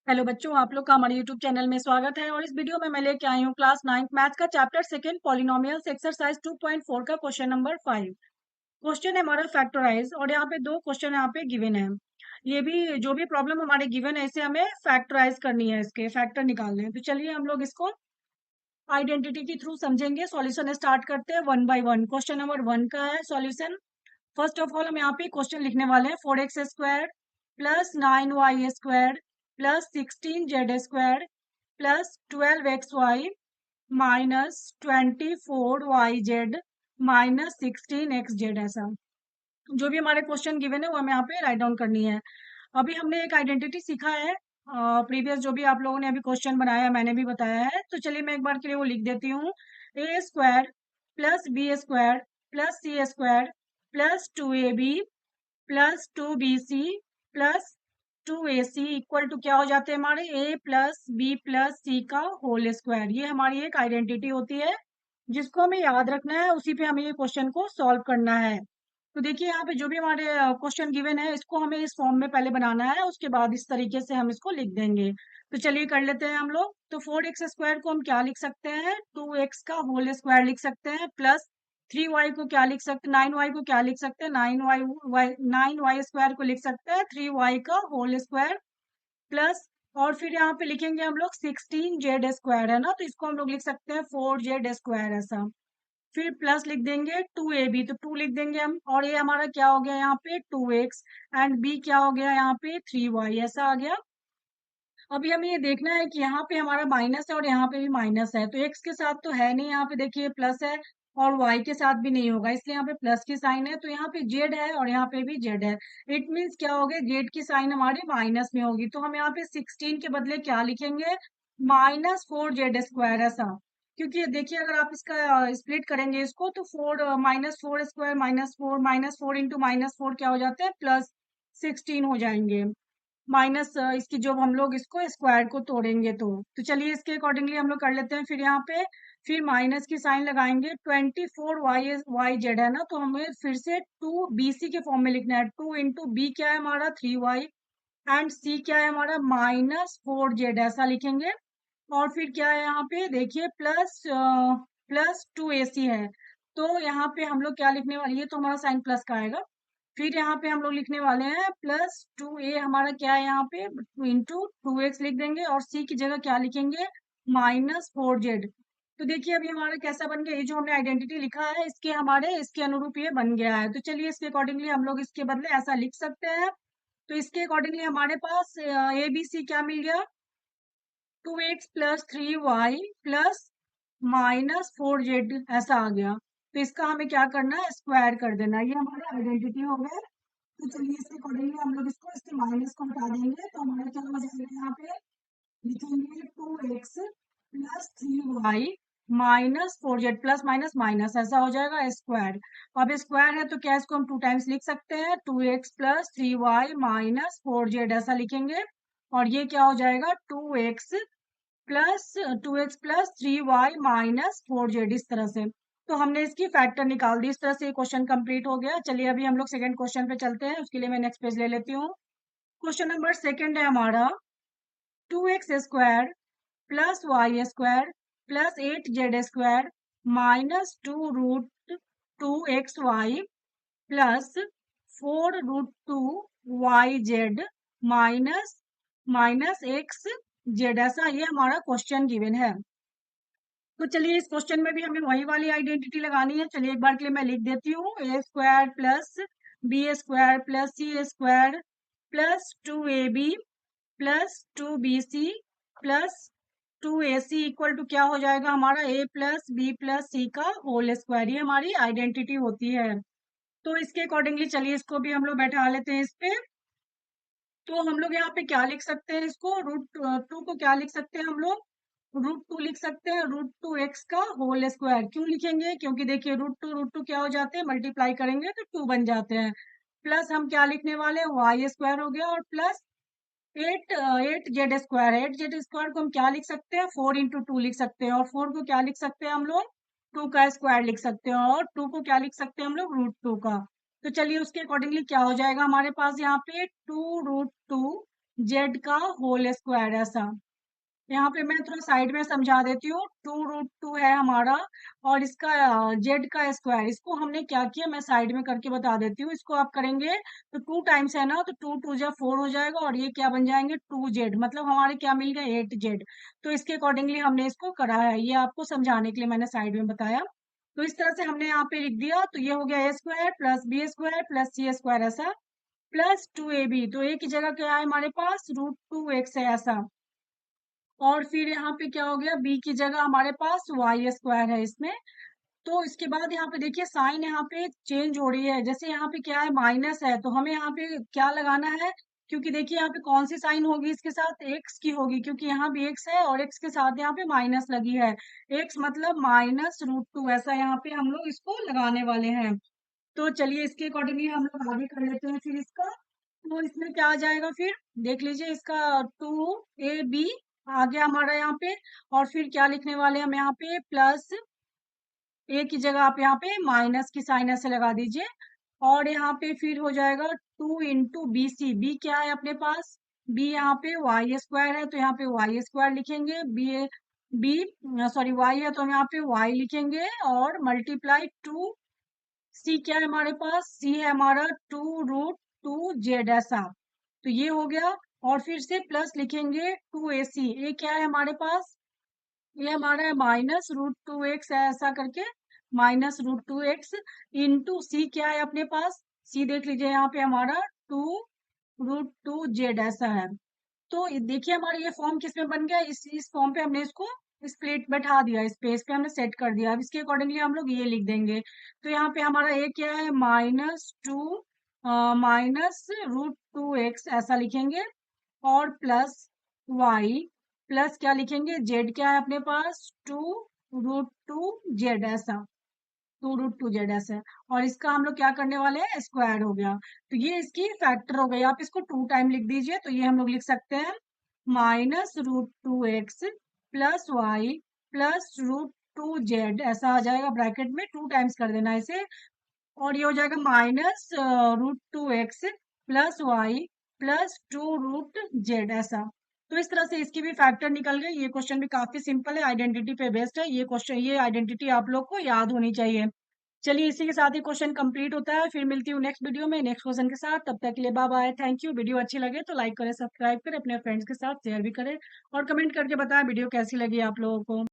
Hello बच्चों, आप लोग का हमारे यूट्यूब चैनल में स्वागत है। और इस वीडियो में मैं लेके आई हूँ क्लास 9th मैथ्स का चैप्टर सेकंड पॉलिनोमियल्स एक्सरसाइज 2.4 का क्वेश्चन नंबर 5। क्वेश्चन है हमारा फैक्टराइज, और यहाँ पे दो क्वेश्चन यहाँ पे गिवन है। ये भी जो भी प्रॉब्लम हमारे गिवन है इसे हमें फैक्टराइज करनी है, इसके फैक्टर निकालने हैं। तो चलिए हम लोग इसको आइडेंटिटी के थ्रू समझेंगे। सॉल्यूशन स्टार्ट करते हैं one by one. Question number 1 का है सॉल्यूशन। फर्स्ट ऑफ ऑल हम यहाँ पे क्वेश्चन लिखने वाले हैं 4x² plus 9y² plus 16z² plus 12xy minus 24yz minus 16xz। ऐसा जो भी हमारे क्वेश्चन गिवन है वो हमें यहाँ पे राइट डाउन करनी है। अभी हमने एक आइडेंटिटी सीखा है प्रीवियस, जो भी आप लोगों ने अभी क्वेश्चन बनाया है मैंने भी बताया है। तो चलिए मैं एक बार के लिए वो लिख देती हूँ। a² plus b² plus c² plus 2ab plus 2bc plus 2ac equal to क्या हो जाते हैं हमारे a plus b plus c का होल स्क्वायर। ये हमारी एक आइडेंटिटी होती है जिसको हमें याद रखना है, उसी पे हमें ये क्वेश्चन को सॉल्व करना है। तो देखिए यहाँ पे जो भी हमारे क्वेश्चन गिवन है इसको हमें इस फॉर्म में पहले बनाना है, उसके बाद इस तरीके से हम इसको लिख देंगे। तो चलिए कर लेते हैं हम लोग। तो 4x² को हम क्या लिख सकते हैं, 2x का होल स्क्वायर लिख सकते हैं, प्लस 3y को क्या लिख सकते हैं, 9y को क्या लिख सकते हैं, 9y² को लिख सकते हैं 3y का होल स्क्वायर प्लस, और फिर यहाँ पे लिखेंगे हम लोग 16z² है ना, तो इसको हम लोग लिख सकते हैं 4z²। ऐसा फिर प्लस लिख देंगे 2ab, तो 2 लिख देंगे हम, और ये हमारा क्या हो गया यहाँ पे 2x, एंड b क्या हो गया यहाँ पे 3y। ऐसा आ गया। अभी हमें ये देखना है कि यहाँ पे हमारा माइनस है और यहाँ पे भी माइनस है, तो x के साथ तो है नहीं, यहाँ पे देखिए प्लस है, और y के साथ भी नहीं होगा, इसलिए यहाँ पे प्लस की साइन है। तो यहाँ पे z है और यहाँ पे भी z है। इट मीन्स क्या हो गया, z की साइन हमारी माइनस में होगी, तो हम यहाँ पे 16 के बदले क्या लिखेंगे, -4z²। ऐसा, क्योंकि ये देखिए अगर आप इसका स्प्लिट करेंगे इसको, तो 4 -4² -4 इंटू -4 क्या हो जाते हैं, +16 हो जाएंगे। माइनस इसकी जब हम लोग इसको स्क्वायर को तोड़ेंगे तो चलिए इसके अकॉर्डिंगली हम लोग कर लेते हैं। फिर यहाँ पे फिर माइनस की साइन लगाएंगे, 24y z है ना, तो हमें फिर से 2bc के फॉर्म में लिखना है। 2 इंटू बी क्या है हमारा 3y, एंड c क्या है हमारा -4z। ऐसा लिखेंगे। और फिर क्या है यहाँ पे देखिए +2ac है, तो यहाँ पे हम लोग क्या लिखने वाले, ये तो हमारा साइन प्लस का आएगा। फिर यहाँ पे हम लोग लिखने वाले हैं +2a, हमारा क्या है यहाँ पे इंटू 2x लिख देंगे, और c की जगह क्या लिखेंगे -4z। तो देखिए अभी हमारा कैसा बन गया, ये जो हमने आइडेंटिटी लिखा है इसके हमारे इसके अनुरूप ये बन गया है। तो चलिए इसके अकॉर्डिंगली हम लोग इसके बदले ऐसा लिख सकते हैं। तो इसके अकॉर्डिंगली हमारे पास ए बी सी क्या मिल गया, 2x plus 3y plus -4z। ऐसा आ गया। तो इसका हमें क्या करना है, स्क्वायर कर देना है। ये हमारा आइडेंटिटी हो गया। तो चलिए इसके अकॉर्डिंगली हम लोग इसको इसके माइनस को हटा देंगे, तो हमारा क्या हो जाएगा, यहाँ पे लिखेंगे 2x plus 3y minus 4z, plus minus minus ऐसा हो जाएगा स्क्वायर। अब स्क्वायर है तो क्या इसको हम 2 टाइम्स लिख सकते हैं, 2x plus 3y minus 4z। ऐसा लिखेंगे, और ये क्या हो जाएगा 2x plus 3y minus 4z, इस तरह से। तो हमने इसकी फैक्टर निकाल दी। इस तरह से ये क्वेश्चन कंप्लीट हो गया। चलिए अभी हम लोग सेकंड क्वेश्चन पे चलते हैं, उसके लिए मैं नेक्स्ट पेज ले लेती हूँ। क्वेश्चन नंबर सेकंड है हमारा 2x² plus y² plus 8z² minus 2√2xy plus 4√2yz minus minus x Z. ऐसा ये हमारा क्वेश्चन गिवन है। तो चलिए इस क्वेश्चन में भी हमें वही वाली आइडेंटिटी लगानी है। चलिए एक बार के लिए मैं लिख देती हूँ, a² plus b² plus c² plus 2ab plus 2bc plus 2ac equal to क्या हो जाएगा हमारा a plus b plus c का होल स्क्वायर। ये हमारी आइडेंटिटी होती है। तो इसके अकॉर्डिंगली चलिए इसको भी हम लोग बैठा लेते हैं इस पे। तो हम लोग यहाँ पे क्या लिख सकते हैं, इसको √2 को क्या लिख सकते हैं हम लोग, √2 लिख सकते हैं, √2x का होल स्क्वायर। क्यों लिखेंगे, क्योंकि देखिए √2 क्या हो जाते हैं, मल्टीप्लाई करेंगे तो 2 बन जाते हैं। प्लस हम क्या लिखने वाले हैं, y² हो गया, और प्लस 8z² को हम क्या लिख सकते हैं, 4 इंटू 2 लिख सकते हैं, और 4 को क्या लिख सकते हैं हम लोग 2 का स्क्वायर लिख सकते हैं, और 2 को क्या लिख सकते हैं हम लोग √2 का। तो चलिए उसके अकॉर्डिंगली क्या हो जाएगा हमारे पास यहाँ पे 2√2 जेड का होल स्क्वायर ऐसा। यहाँ पे मैं थोड़ा साइड में समझा देती हूँ। 2√2 है हमारा और इसका जेड का स्क्वायर, इसको हमने क्या किया मैं साइड में करके बता देती हूँ। इसको आप करेंगे तो 2 टाइम्स है ना, तो 2 2 जा 4 हो जाएगा और ये क्या बन जाएंगे 2z, मतलब हमारे क्या मिल गए 8z। तो इसके अकॉर्डिंगली हमने इसको करा है, ये आपको समझाने के लिए मैंने साइड में बताया। तो इस तरह से हमने यहाँ पे लिख दिया, तो ये हो गया a² plus b² plus c² ऐसा, प्लस 2ab। तो a की जगह क्या है हमारे पास √2x है ऐसा। और फिर यहाँ पे क्या हो गया, b की जगह हमारे पास y² है इसमें। तो इसके बाद यहाँ पे देखिए साइन यहाँ पे चेंज हो रही है, जैसे यहाँ पे क्या है माइनस है तो हमें यहाँ पे क्या लगाना है, क्योंकि देखिए यहाँ पे कौन सी साइन होगी इसके साथ, x की होगी, क्योंकि यहाँ भी x है और x के साथ यहाँ पे माइनस लगी है। x मतलब -√2 ऐसा यहाँ पे हम लोग इसको लगाने वाले हैं। तो चलिए इसके अकॉर्डिंगली हम लोग आगे कर लेते हैं फिर इसका। तो इसमें क्या आ जाएगा फिर, देख लीजिए इसका 2ab आ गया हमारा यहाँ पे। और फिर क्या लिखने वाले हैं हम यहाँ पे, प्लस ए की जगह आप यहाँ पे माइनस की साइन ऐसे लगा दीजिए। और यहाँ पे फिर हो जाएगा 2 × बी क्या है अपने पास, बी यहाँ पे y² है तो यहाँ पे y² लिखेंगे, बी सॉरी y है तो हम यहाँ पे y लिखेंगे और मल्टीप्लाई 2 क्या है हमारे पास, सी है हमारा 2√2z ऐसा। तो ये हो गया। और फिर से प्लस लिखेंगे 2ac, ये क्या है हमारे पास, ये हमारा है -√2x है ऐसा करके, -√2x इंटू सी क्या है अपने पास, सी देख लीजिए यहाँ पे हमारा 2√2z ऐसा है। तो देखिए हमारा ये फॉर्म किस में बन गया, इस फॉर्म पे हमने इसको स्प्लिट बैठा दिया, इस पेज पे हमने सेट कर दिया। अब इसके अकॉर्डिंगली हम लोग ये लिख देंगे। तो यहाँ पे हमारा ए क्या है -√2x ऐसा लिखेंगे और प्लस y प्लस क्या लिखेंगे, जेड क्या है अपने पास 2√2z ऐसा, 2√2z ऐसा। और इसका हम लोग क्या करने वाले हैं, स्क्वायर हो गया। तो ये इसकी फैक्टर हो गई, आप इसको 2 टाइम लिख दीजिए। तो ये हम लोग लिख सकते हैं -√2x plus y plus √2z ऐसा आ जाएगा, ब्रैकेट में 2 टाइम्स कर देना इसे। और ये हो जाएगा -√2x plus Y plus 2√z ऐसा। तो इस तरह से इसकी भी फैक्टर निकल गई। ये क्वेश्चन भी काफी सिंपल है, आइडेंटिटी पे बेस्ड है ये क्वेश्चन, ये आइडेंटिटी आप लोग को याद होनी चाहिए। चलिए इसी के साथ ही क्वेश्चन कंप्लीट होता है, फिर मिलती हूँ नेक्स्ट वीडियो में नेक्स्ट क्वेश्चन के साथ। तब तक के लिए bye bye, thank you. Video अच्छी लगे तो लाइक करें, सब्सक्राइब करें, अपने फ्रेंड्स के साथ शेयर भी करें और कमेंट करके बताएं वीडियो कैसी लगी आप लोगों को।